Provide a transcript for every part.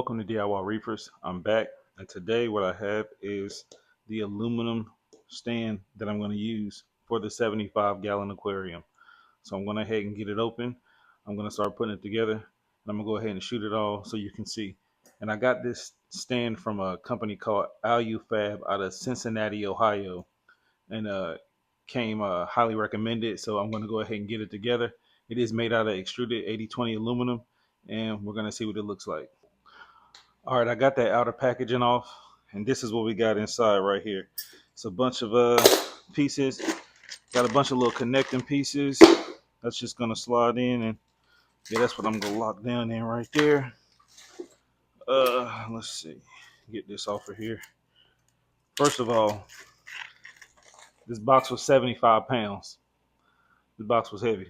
welcome to DIY Reefers. I'm back, and today what I have is the aluminum stand that I'm going to use for the 75-gallon aquarium. So I'm going to ahead and get it open. I'm going to start putting it together, and I'm going to go ahead and shoot it all so you can see. And I got this stand from a company called AluFab out of Cincinnati, Ohio, and came highly recommended. So I'm going to go ahead and get it together. It is made out of extruded 80/20 aluminum, and we're going to see what it looks like. All right, I got that outer packaging off, and this is what we got inside right here. It's a bunch of pieces. Got a bunch of little connecting pieces. That's just gonna slide in, and yeah, that's what I'm gonna lock down in right there. Let's see, get this off of here. First of all, this box was 75 pounds. This box was heavy,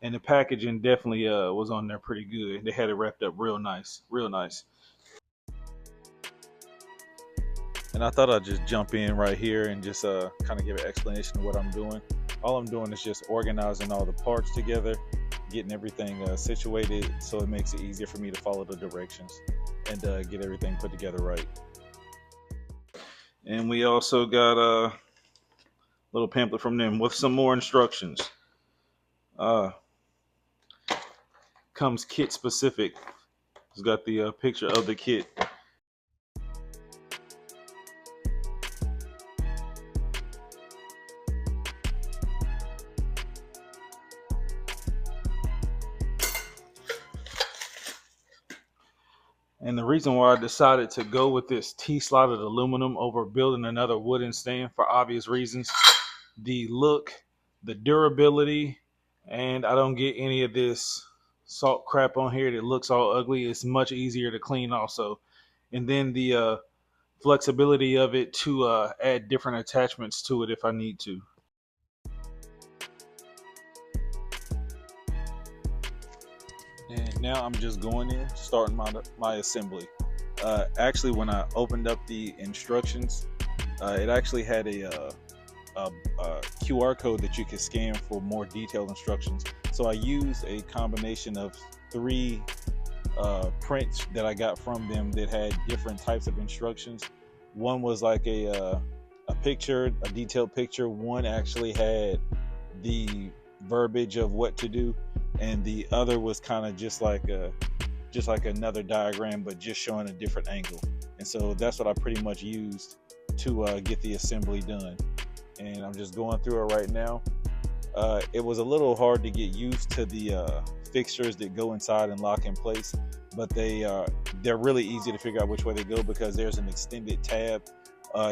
and the packaging definitely was on there pretty good. They had it wrapped up real nice, real nice. And I thought I'd just jump in right here and just kind of give an explanation of what I'm doing. All I'm doing is just organizing all the parts together, getting everything situated so it makes it easier for me to follow the directions and get everything put together right. And we also got a little pamphlet from them with some more instructions. Comes kit specific. It's got the picture of the kit. And the reason why I decided to go with this T-slotted aluminum over building another wooden stand, for obvious reasons. The look, the durability, and I don't get any of this salt crap on here that looks all ugly. It's much easier to clean also. And then the flexibility of it to add different attachments to it if I need to. And now I'm just going in, starting my assembly. Actually, when I opened up the instructions, it actually had a QR code that you could scan for more detailed instructions. So I used a combination of 3 prints that I got from them that had different types of instructions. One was like a picture, a detailed picture. One actually had the verbiage of what to do, and the other was kind of just like another diagram, but just showing a different angle. And so that's what I pretty much used to get the assembly done. And I'm just going through it right now. It was a little hard to get used to the fixtures that go inside and lock in place, but they're really easy to figure out which way they go because there's an extended tab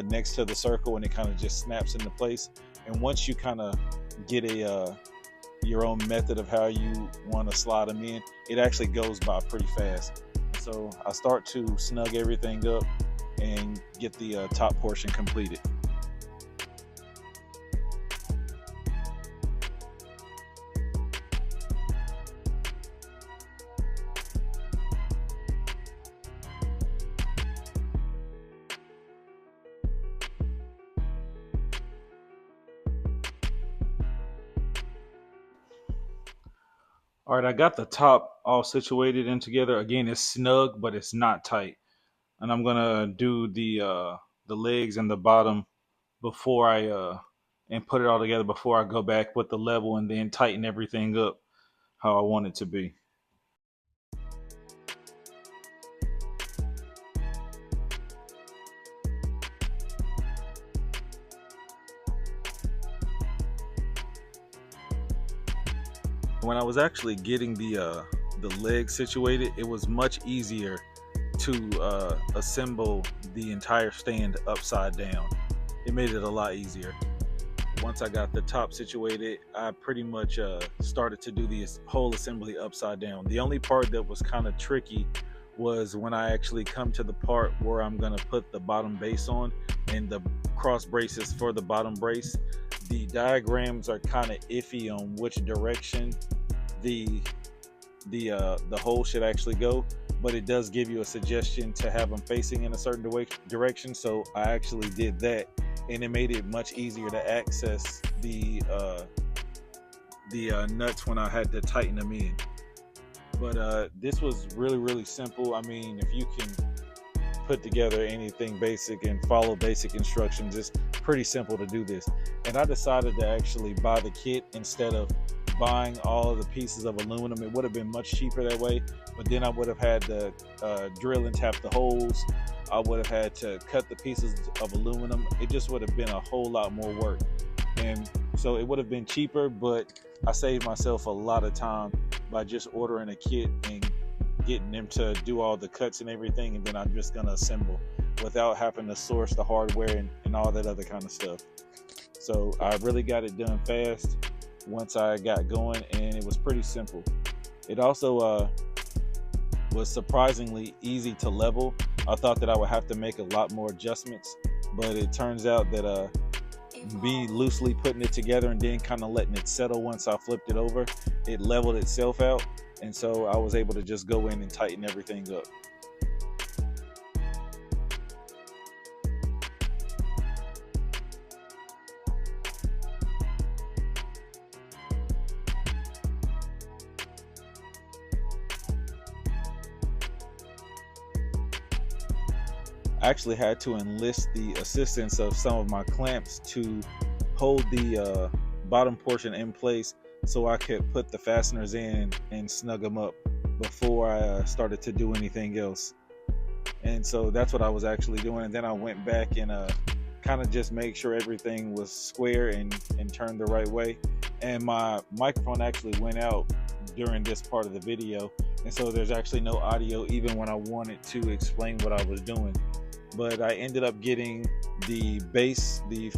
next to the circle, and it kind of just snaps into place. And once you kind of get your own method of how you want to slide them in, it actually goes by pretty fast. So I start to snug everything up and get the top portion completed. All right, I got the top all situated and together. Again, it's snug, but it's not tight. And I'm gonna do the legs and the bottom before I and put it all together before I go back with the level and then tighten everything up how I want it to be. When I was actually getting the leg situated, it was much easier to assemble the entire stand upside down. It made it a lot easier. Once I got the top situated, I pretty much started to do the whole assembly upside down. The only part that was kind of tricky was when I actually come to the part where I'm gonna put the bottom base on and the cross braces for the bottom brace. The diagrams are kind of iffy on which direction the hole should actually go, but it does give you a suggestion to have them facing in a certain direction. So I actually did that, and it made it much easier to access the nuts when I had to tighten them in. But this was really simple. I mean, if you can put together anything basic and follow basic instructions, it's pretty simple to do this. And I decided to actually buy the kit instead of buying all of the pieces of aluminum. It would have been much cheaper that way, but then I would have had to drill and tap the holes. I would have had to cut the pieces of aluminum. It just would have been a whole lot more work. And so it would have been cheaper, but I saved myself a lot of time by just ordering a kit and getting them to do all the cuts and everything, and then I'm just gonna assemble without having to source the hardware and all that other kind of stuff. So I really got it done fast once I got going, and it was pretty simple. It also was surprisingly easy to level. I thought that I would have to make a lot more adjustments, but it turns out that me loosely putting it together and then kind of letting it settle once I flipped it over, it leveled itself out. And so I was able to just go in and tighten everything up. I actually had to enlist the assistance of some of my clamps to hold the bottom portion in place so I could put the fasteners in and snug them up before I started to do anything else. And so that's what I was actually doing. And then I went back and kind of just make sure everything was square and turned the right way. And my microphone actually went out during this part of the video, and so there's actually no audio even when I wanted to explain what I was doing. But I ended up getting the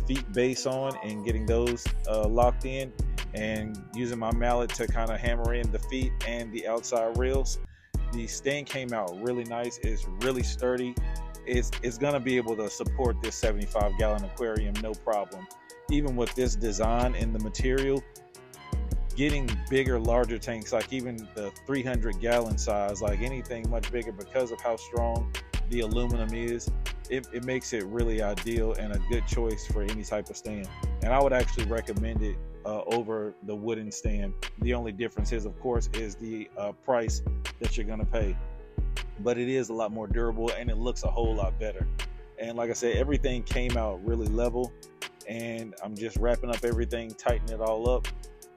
feet base on and getting those locked in, and using my mallet to kind of hammer in the feet and the outside rails. The stand came out really nice. It's really sturdy. It's gonna be able to support this 75-gallon aquarium no problem. Even with this design and the material, getting bigger, larger tanks, like even the 300-gallon size, like anything much bigger, because of how strong the aluminum is, it makes it really ideal and a good choice for any type of stand. And I would actually recommend it over the wooden stand. The only difference is, of course, is the price that you're going to pay, but it is a lot more durable and it looks a whole lot better. And like I said, everything came out really level, and I'm just wrapping up everything, tightening it all up.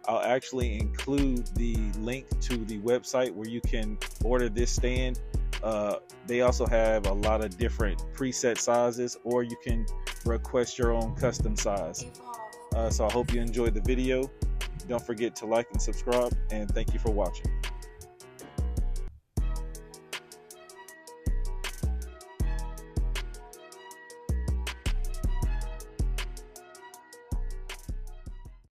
I'll actually include the link to the website where you can order this stand. They also have a lot of different preset sizes, or you can request your own custom size. So I hope you enjoyed the video. Don't forget to like and subscribe, and thank you for watching.